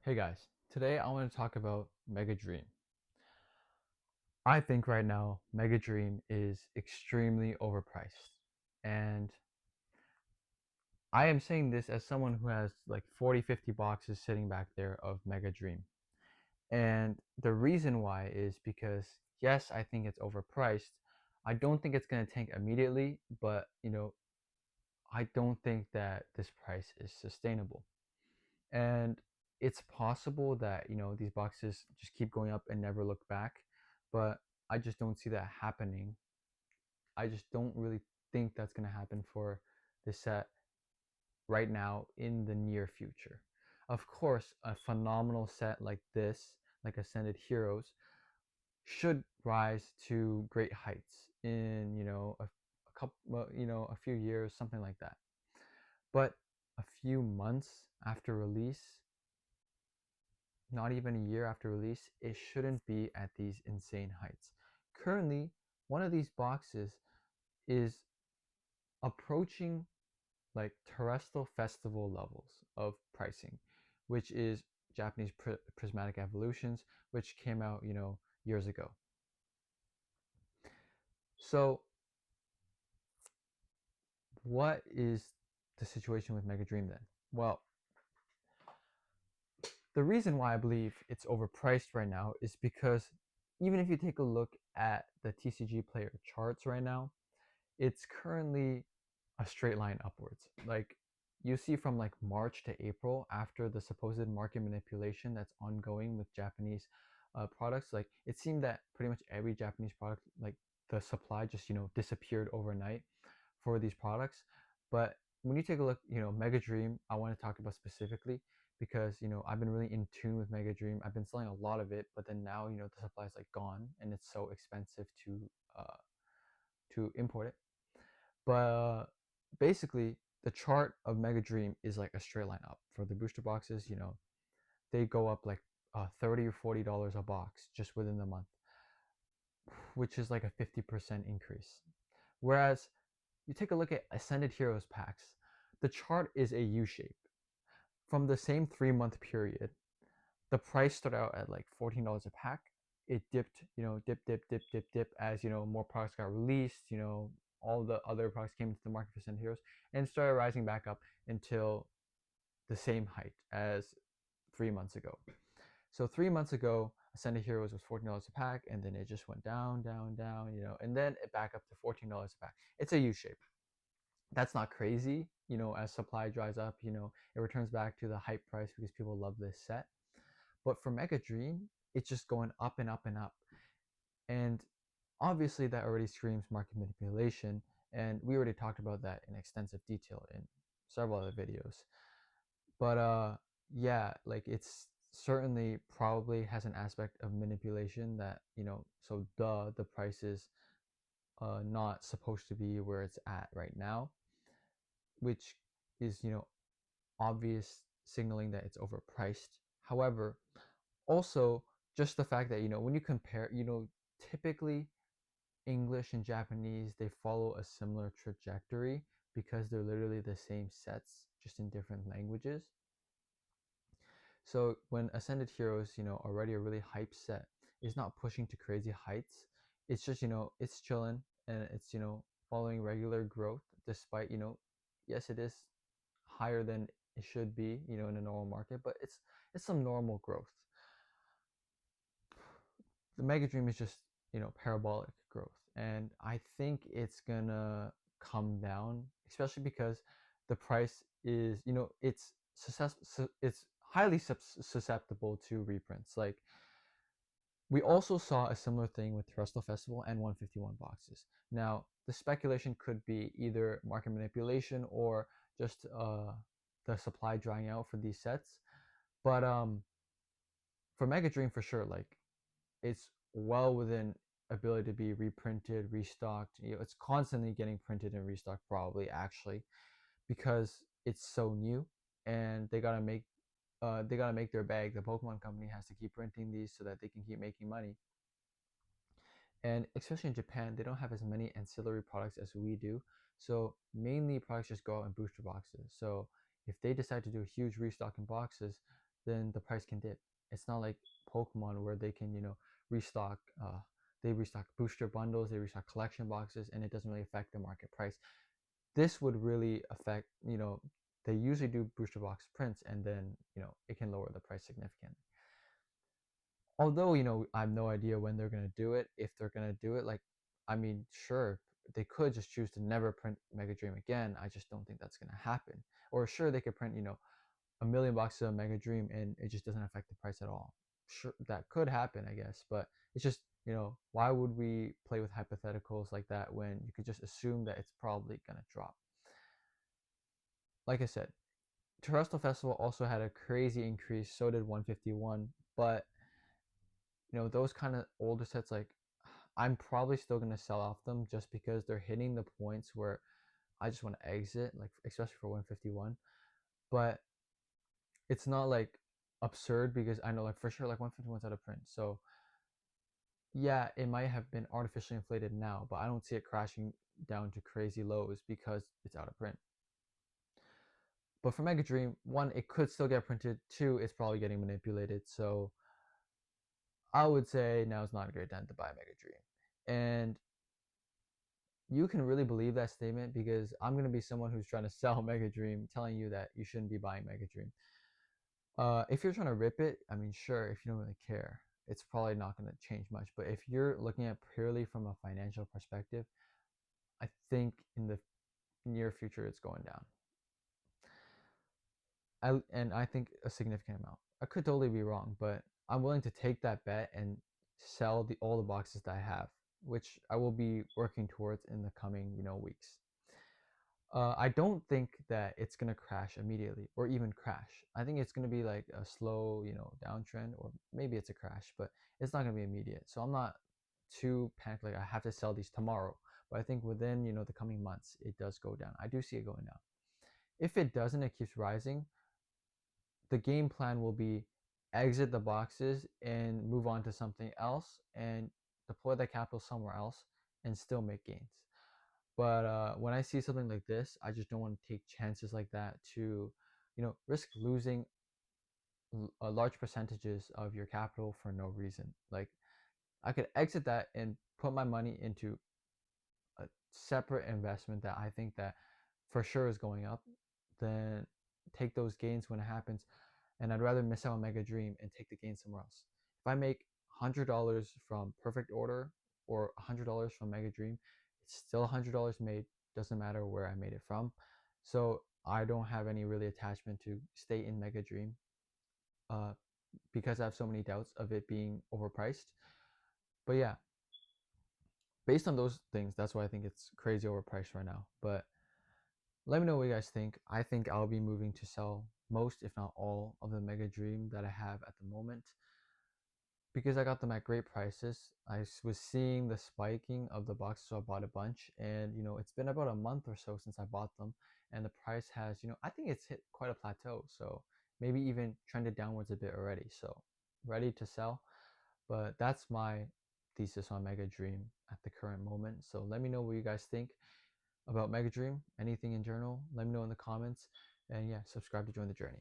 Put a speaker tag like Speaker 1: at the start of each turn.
Speaker 1: Hey guys, today I want to talk about Mega Dream. I think right now Mega Dream is extremely overpriced. And I am saying this as someone who has like 40, 50 boxes sitting back there of Mega Dream. And the reason why is because, yes, I think it's overpriced. I don't think it's going to tank immediately, but I don't think that this price is sustainable. And it's possible that these boxes just keep going up and never look back, but I just don't see that happening. I just don't really think that's going to happen for the set right now in the near future. Of course, a phenomenal set like this, like Ascended Heroes, should rise to great heights in a couple, a few years, something like that. But a few months after release, not even a year after release, it shouldn't be at these insane heights. Currently, one of these boxes is approaching like terrestrial festival levels of pricing, which is Japanese prismatic evolutions, which came out, years ago. So, what is the situation with Mega Dream then? Well, the reason why I believe it's overpriced right now is because even if you take a look at the TCG player charts right now, it's currently a straight line upwards. Like you see from like March to April, after the supposed market manipulation that's ongoing with Japanese products, like it seemed that pretty much every Japanese product, like the supply just disappeared overnight for these products. But when you take a look, Mega Dream, I want to talk about specifically because I've been really in tune with Mega Dream. I've been selling a lot of it, but then now the supply is like gone and it's so expensive to import it. But basically, the chart of Mega Dream is like a straight line up. For the booster boxes, they go up like $30 or $40 a box just within the month, which is like a 50% increase. Whereas you take a look at Ascended Heroes packs, the chart is a U shape. From the same 3 month period, the price started out at like $14 a pack. It dipped, dip as more products got released. All the other products came into the market for Ascended Heroes and started rising back up until the same height as 3 months ago. So 3 months ago, Ascended Heroes was $14 a pack, and then it just went down, down, down, and then it back up to $14 a pack. It's a U shape. That's not crazy, as supply dries up, it returns back to the hype price because people love this set. But for Mega Dream, it's just going up and up and up. And obviously that already screams market manipulation, and we already talked about that in extensive detail in several other videos. But yeah, like it's certainly probably has an aspect of manipulation that, so the price is not supposed to be where it's at right now, which is, obvious signaling that it's overpriced. However, also just the fact that, when you compare, typically English and Japanese, they follow a similar trajectory because they're literally the same sets, just in different languages. So when Ascended Heroes, already a really hype set, is not pushing to crazy heights, it's just, it's chilling and it's, following regular growth despite, yes, it is higher than it should be, in a normal market, but it's some normal growth. The Mega Dream is just, parabolic growth. And I think it's gonna come down, especially because the price is, it's highly susceptible to reprints. Like we also saw a similar thing with Terrestrial Festival and 151 boxes. Now, the speculation could be either market manipulation or just the supply drying out for these sets. But for Mega Dream, for sure, like it's well within ability to be reprinted, restocked. It's constantly getting printed and restocked, probably actually, because it's so new, and they gotta make their bag. The Pokemon company has to keep printing these so that they can keep making money. And especially in Japan, they don't have as many ancillary products as we do. So mainly products just go out in booster boxes. So if they decide to do a huge restock in boxes, then the price can dip. It's not like Pokemon where they can, restock. They restock booster bundles, they restock collection boxes, and it doesn't really affect the market price. This would really affect, they usually do booster box prints, and then, it can lower the price significantly. Although, I have no idea when they're going to do it. If they're going to do it, like, I mean, sure, they could just choose to never print Mega Dream again. I just don't think that's going to happen. Or sure, they could print, a million boxes of Mega Dream and it just doesn't affect the price at all. Sure, that could happen, I guess, but it's just, why would we play with hypotheticals like that when you could just assume that it's probably going to drop? Like I said, Terrestrial Festival also had a crazy increase, so did 151, but those kind of older sets, like, I'm probably still going to sell off them just because they're hitting the points where I just want to exit, like, especially for 151. But it's not like absurd because I know, like, for sure, like, 151's out of print. So yeah, it might have been artificially inflated now, but I don't see it crashing down to crazy lows because it's out of print. But for Mega Dream, one, it could still get printed. Two, it's probably getting manipulated. So I would say now is not a great time to buy Mega Dream. And you can really believe that statement because I'm going to be someone who's trying to sell Mega Dream, telling you that you shouldn't be buying Mega Dream. If you're trying to rip it, I mean, sure, if you don't really care, it's probably not going to change much. But if you're looking at purely from a financial perspective, I think in the near future it's going down. And I think a significant amount. I could totally be wrong, but I'm willing to take that bet and sell all the boxes that I have, which I will be working towards in the coming, weeks. I don't think that it's gonna crash immediately or even crash. I think it's gonna be like a slow, downtrend, or maybe it's a crash, but it's not gonna be immediate. So I'm not too panicked like I have to sell these tomorrow. But I think within, the coming months, it does go down. I do see it going down. If it doesn't, it keeps rising. The game plan will be exit the boxes and move on to something else and deploy the capital somewhere else and still make gains. But when I see something like this, I just don't want to take chances like that to, risk losing large percentages of your capital for no reason. Like, I could exit that and put my money into a separate investment that I think that for sure is going up, then take those gains when it happens. And I'd rather miss out on Mega Dream and take the gain somewhere else. If I make $100 from Perfect Order or $100 from Mega Dream, it's still $100 made. Doesn't matter where I made it from. So I don't have any really attachment to stay in Mega Dream uh, because I have so many doubts of it being overpriced. But yeah, based on those things, that's why I think it's crazy overpriced right now. But let me know what you guys think. I think I'll be moving to sell most, if not all, of the Mega Dream that I have at the moment because I got them at great prices. I was seeing the spiking of the boxes, so I bought a bunch. And, it's been about a month or so since I bought them. And the price has, I think it's hit quite a plateau. So maybe even trended downwards a bit already. So ready to sell. But that's my thesis on Mega Dream at the current moment. So let me know what you guys think about Mega Dream, anything in general. Let me know in the comments. And yeah, subscribe to join the journey.